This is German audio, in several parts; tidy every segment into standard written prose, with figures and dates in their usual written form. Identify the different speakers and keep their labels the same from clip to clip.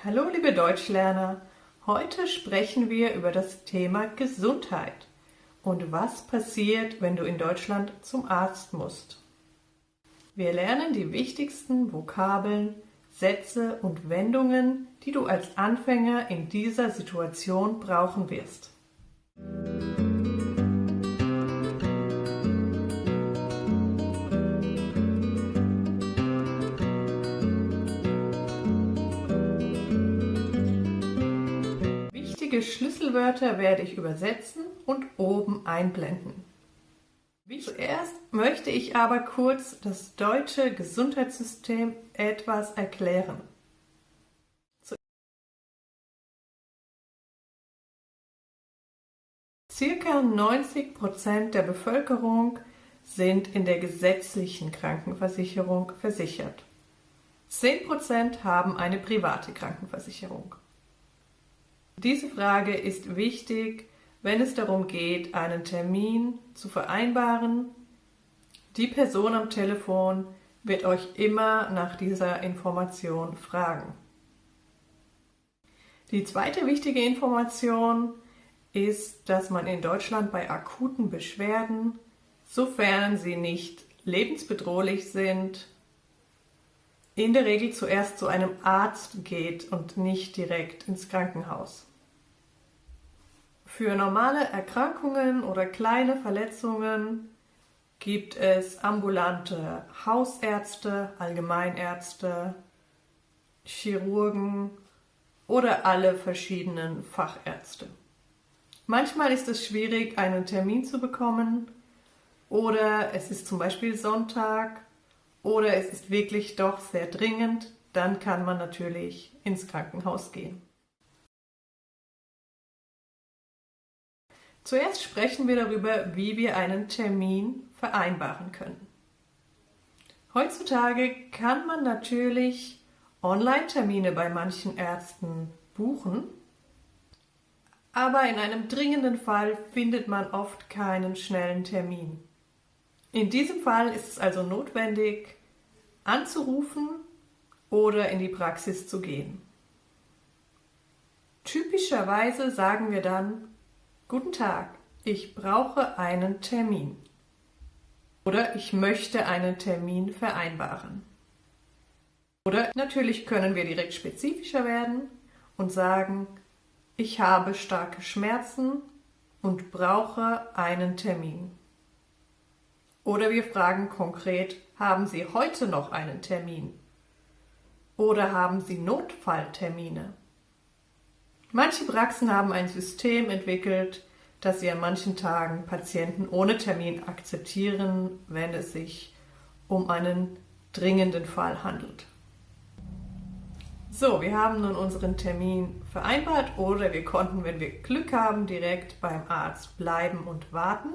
Speaker 1: Hallo liebe Deutschlerner, heute sprechen wir über das Thema Gesundheit und was passiert, wenn du in Deutschland zum Arzt musst. Wir lernen die wichtigsten Vokabeln, Sätze und Wendungen, die du als Anfänger in dieser Situation brauchen wirst. Wichtige Schlüsselwörter werde ich übersetzen und oben einblenden. Zuerst möchte ich aber kurz das deutsche Gesundheitssystem etwas erklären. Circa 90% der Bevölkerung sind in der gesetzlichen Krankenversicherung versichert. 10% haben eine private Krankenversicherung. Diese Frage ist wichtig, wenn es darum geht, einen Termin zu vereinbaren. Die Person am Telefon wird euch immer nach dieser Information fragen. Die zweite wichtige Information ist, dass man in Deutschland bei akuten Beschwerden, sofern sie nicht lebensbedrohlich sind, in der Regel zuerst zu einem Arzt geht und nicht direkt ins Krankenhaus. Für normale Erkrankungen oder kleine Verletzungen gibt es ambulante Hausärzte, Allgemeinärzte, Chirurgen oder alle verschiedenen Fachärzte. Manchmal ist es schwierig, einen Termin zu bekommen, oder es ist zum Beispiel Sonntag, oder es ist wirklich doch sehr dringend, dann kann man natürlich ins Krankenhaus gehen. Zuerst sprechen wir darüber, wie wir einen Termin vereinbaren können. Heutzutage kann man natürlich Online-Termine bei manchen Ärzten buchen, aber in einem dringenden Fall findet man oft keinen schnellen Termin. In diesem Fall ist es also notwendig, anzurufen oder in die Praxis zu gehen. Typischerweise sagen wir dann: Guten Tag, ich brauche einen Termin. Oder ich möchte einen Termin vereinbaren. Oder natürlich können wir direkt spezifischer werden und sagen: Ich habe starke Schmerzen und brauche einen Termin. Oder wir fragen konkret: Haben Sie heute noch einen Termin? Oder haben Sie Notfalltermine? Manche Praxen haben ein System entwickelt, dass sie an manchen Tagen Patienten ohne Termin akzeptieren, wenn es sich um einen dringenden Fall handelt. So, wir haben nun unseren Termin vereinbart oder wir konnten, wenn wir Glück haben, direkt beim Arzt bleiben und warten.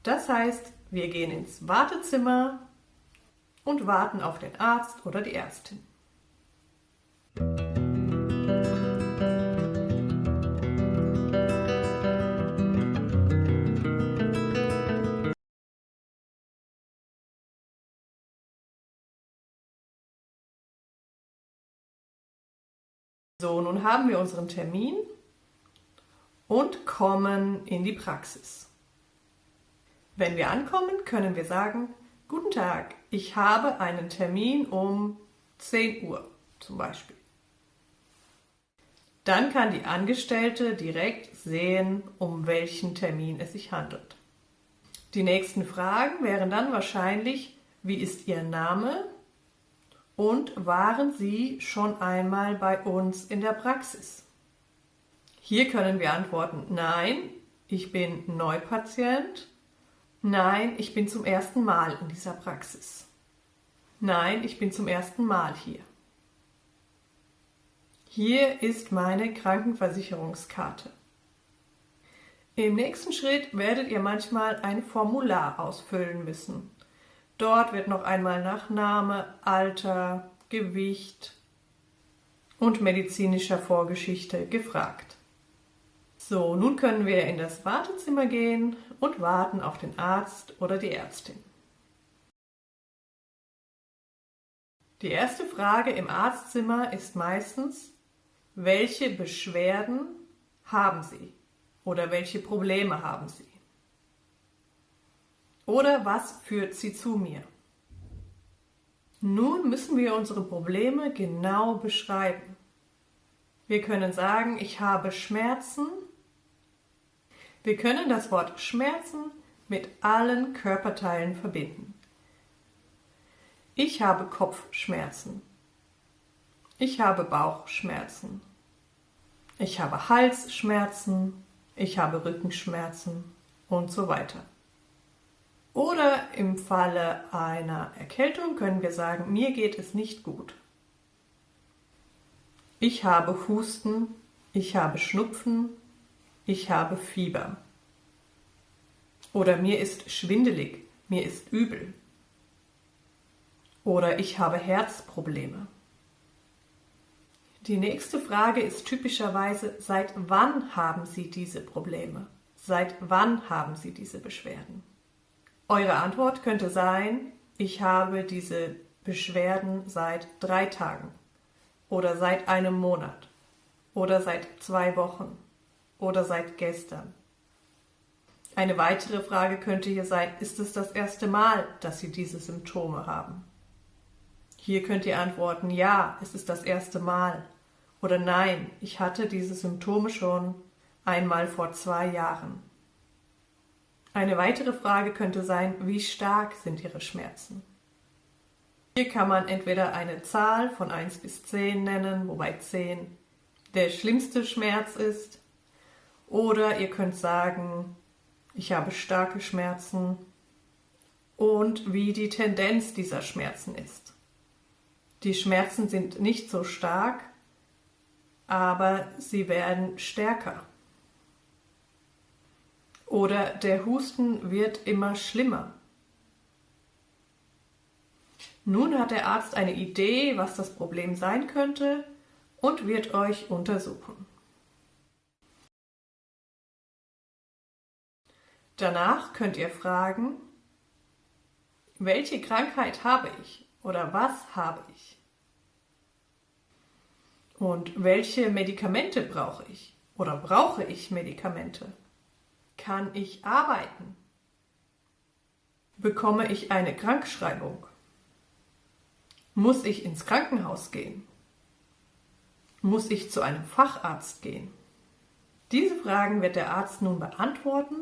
Speaker 1: Das heißt, wir gehen ins Wartezimmer und warten auf den Arzt oder die Ärztin. So, nun haben wir unseren Termin und kommen in die Praxis. Wenn wir ankommen, können wir sagen: Guten Tag, ich habe einen Termin um 10 Uhr zum Beispiel. Dann kann die Angestellte direkt sehen, um welchen Termin es sich handelt. Die nächsten Fragen wären dann wahrscheinlich: Wie ist Ihr Name? Und waren Sie schon einmal bei uns in der Praxis? Hier können wir antworten: Nein, ich bin Neupatient. Nein, ich bin zum ersten Mal in dieser Praxis. Nein, ich bin zum ersten Mal hier. Hier ist meine Krankenversicherungskarte. Im nächsten Schritt werdet ihr manchmal ein Formular ausfüllen müssen. Dort wird noch einmal nach Name, Alter, Gewicht und medizinischer Vorgeschichte gefragt. So, nun können wir in das Wartezimmer gehen und warten auf den Arzt oder die Ärztin. Die erste Frage im Arztzimmer ist meistens, welche Beschwerden haben Sie oder welche Probleme haben Sie? Oder was führt Sie zu mir? Nun müssen wir unsere Probleme genau beschreiben. Wir können sagen, ich habe Schmerzen. Wir können das Wort Schmerzen mit allen Körperteilen verbinden. Ich habe Kopfschmerzen. Ich habe Bauchschmerzen. Ich habe Halsschmerzen. Ich habe Rückenschmerzen und so weiter. Oder im Falle einer Erkältung können wir sagen, mir geht es nicht gut. Ich habe Husten, ich habe Schnupfen, ich habe Fieber. Oder mir ist schwindelig, mir ist übel. Oder ich habe Herzprobleme. Die nächste Frage ist typischerweise, seit wann haben Sie diese Probleme? Seit wann haben Sie diese Beschwerden? Eure Antwort könnte sein, ich habe diese Beschwerden seit 3 Tagen oder seit einem Monat oder seit 2 Wochen oder seit gestern. Eine weitere Frage könnte hier sein, ist es das erste Mal, dass Sie diese Symptome haben? Hier könnt ihr antworten, ja, es ist das erste Mal. Oder nein, ich hatte diese Symptome schon einmal vor 2 Jahren. Eine weitere Frage könnte sein, wie stark sind Ihre Schmerzen? Hier kann man entweder eine Zahl von 1 bis 10 nennen, wobei 10 der schlimmste Schmerz ist. Oder ihr könnt sagen, ich habe starke Schmerzen und wie die Tendenz dieser Schmerzen ist. Die Schmerzen sind nicht so stark, aber sie werden stärker. Oder der Husten wird immer schlimmer. Nun hat der Arzt eine Idee, was das Problem sein könnte und wird euch untersuchen. Danach könnt ihr fragen, welche Krankheit habe ich oder was habe ich? Und welche Medikamente brauche ich oder brauche ich Medikamente? Kann ich arbeiten? Bekomme ich eine Krankschreibung? Muss ich ins Krankenhaus gehen? Muss ich zu einem Facharzt gehen? Diese Fragen wird der Arzt nun beantworten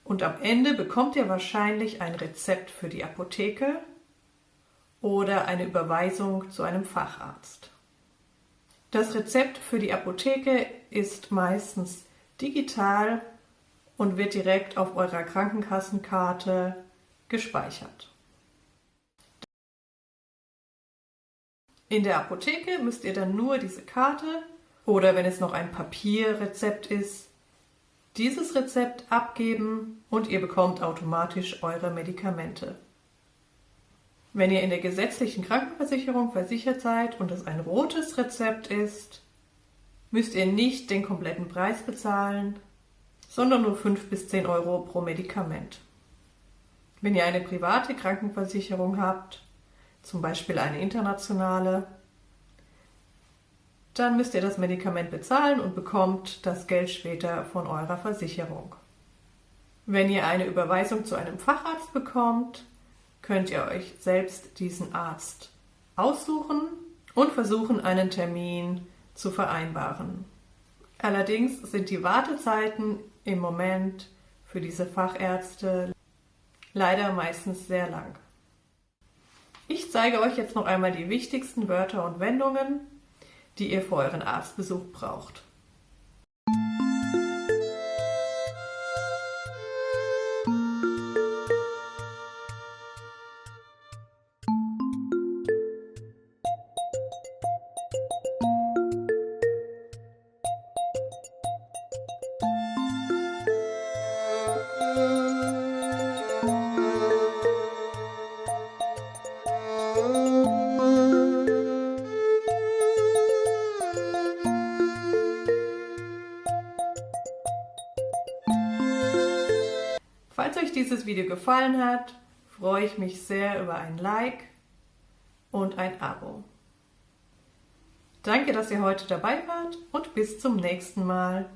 Speaker 1: und am Ende bekommt ihr wahrscheinlich ein Rezept für die Apotheke oder eine Überweisung zu einem Facharzt. Das Rezept für die Apotheke ist meistens digital und wird direkt auf eurer Krankenkassenkarte gespeichert. In der Apotheke müsst ihr dann nur diese Karte oder wenn es noch ein Papierrezept ist, dieses Rezept abgeben und ihr bekommt automatisch eure Medikamente. Wenn ihr in der gesetzlichen Krankenversicherung versichert seid und es ein rotes Rezept ist, müsst ihr nicht den kompletten Preis bezahlen, sondern nur 5 bis 10 Euro pro Medikament. Wenn ihr eine private Krankenversicherung habt, zum Beispiel eine internationale, dann müsst ihr das Medikament bezahlen und bekommt das Geld später von eurer Versicherung. Wenn ihr eine Überweisung zu einem Facharzt bekommt, könnt ihr euch selbst diesen Arzt aussuchen und versuchen, einen Termin zu vereinbaren. Allerdings sind die Wartezeiten im Moment für diese Fachärzte leider meistens sehr lang. Ich zeige euch jetzt noch einmal die wichtigsten Wörter und Wendungen, die ihr für euren Arztbesuch braucht. Falls euch dieses Video gefallen hat, freue ich mich sehr über ein Like und ein Abo. Danke, dass ihr heute dabei wart und bis zum nächsten Mal.